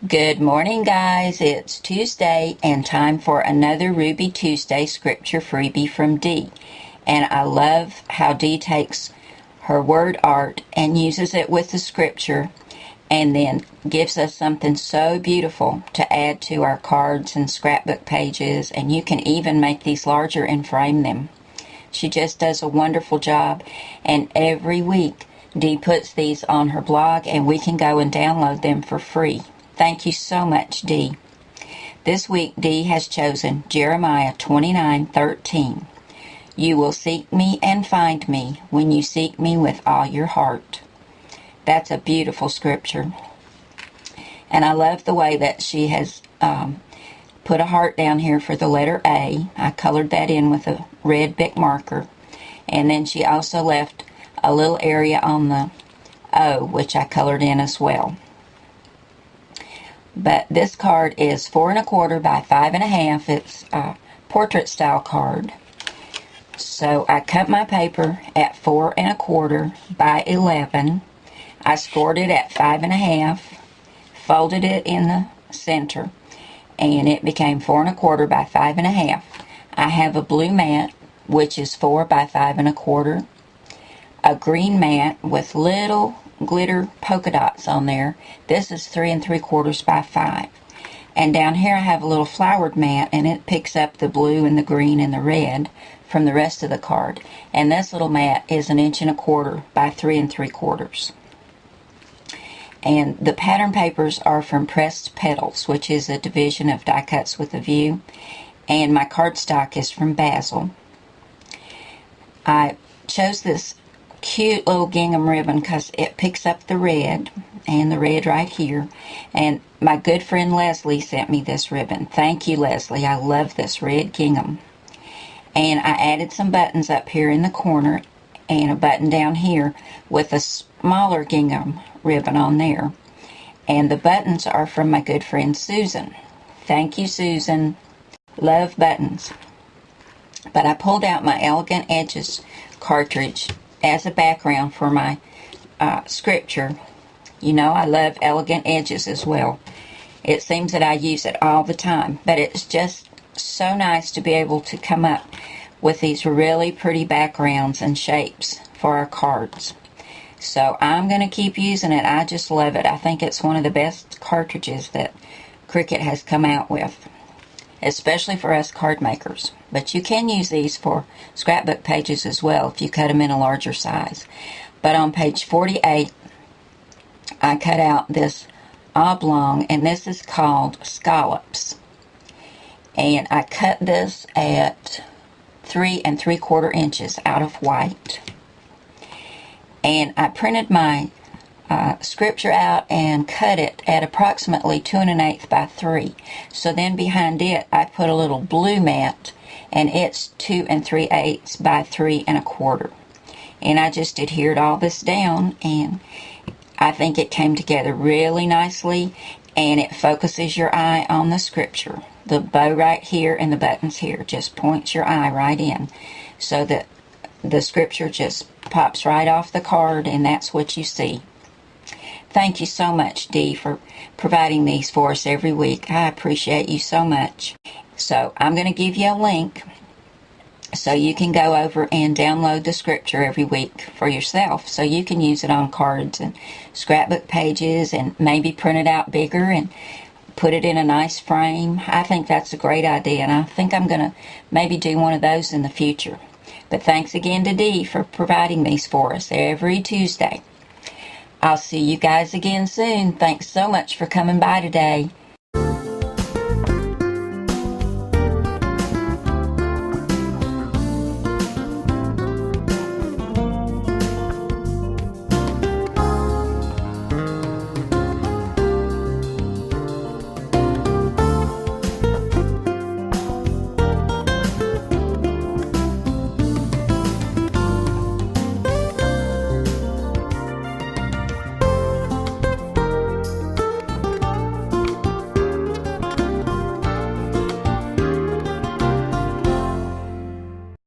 Good morning, guys. It's Tuesday and time for another Ruby Tuesday scripture freebie from Dee. And I love how Dee takes her word art and uses it with the scripture and then gives us something so beautiful to add to our cards and scrapbook pages, and you can even make these larger and frame them. She just does a wonderful job, and every week Dee puts these on her blog and we can go and download them for free. Thank you so much, Dee. This week, Dee has chosen Jeremiah 29:13. You will seek me and find me when you seek me with all your heart. That's a beautiful scripture. And I love the way that she has put a heart down here for the letter A. I colored that in with a red Bic marker. And then she also left a little area on the O, which I colored in as well. But this card is 4 1/4 by 5 1/2. It's a portrait style card. So I cut my paper at 4 1/4 by 11. I scored it at 5 1/2, folded it in the center, and it became 4 1/4 by 5 1/2. I have a blue mat, which is 4 by 5 1/4. A green mat with little glitter polka dots on there. This is 3 3/4 by 5. And down here I have a little flowered mat, and it picks up the blue and the green and the red from the rest of the card. And this little mat is 1 1/4 by 3 3/4. And the pattern papers are from Pressed Petals, which is a division of Die Cuts with a View. And my cardstock is from Basil. I chose this cute little gingham ribbon because it picks up the red, and the red right here. And my good friend Leslie sent me this ribbon. Thank you, Leslie. I love this red gingham. And I added some buttons up here in the corner and a button down here with a smaller gingham ribbon on there. And the buttons are from my good friend Susan. Thank you, Susan. Love buttons. But I pulled out my Elegant Edges cartridge as a background for my scripture. You know, I love Elegant Edges as well. It seems that I use it all the time, but it's just so nice to be able to come up with these really pretty backgrounds and shapes for our cards. So I'm going to keep using it. I just love it. I think it's one of the best cartridges that Cricut has come out with, especially for us card makers. But you can use these for scrapbook pages as well if you cut them in a larger size. But on page 48, I cut out this oblong, and this is called Scallops. And I cut this at 3 3/4 inches out of white. And I printed my scripture out and cut it at approximately 2 1/8 by 3. So then behind it I put a little blue mat, and it's 2 3/8 by 3 1/4. And I just adhered all this down, and I think it came together really nicely, and it focuses your eye on the scripture. The bow right here and the buttons here just points your eye right in, so that the scripture just pops right off the card, and that's what you see. Thank you so much, Dee, for providing these for us every week. I appreciate you so much. So I'm going to give you a link so you can go over and download the scripture every week for yourself, so you can use it on cards and scrapbook pages, and maybe print it out bigger and put it in a nice frame. I think that's a great idea, and I think I'm going to maybe do one of those in the future. But thanks again to Dee for providing these for us every Tuesday. I'll see you guys again soon. Thanks so much for coming by today.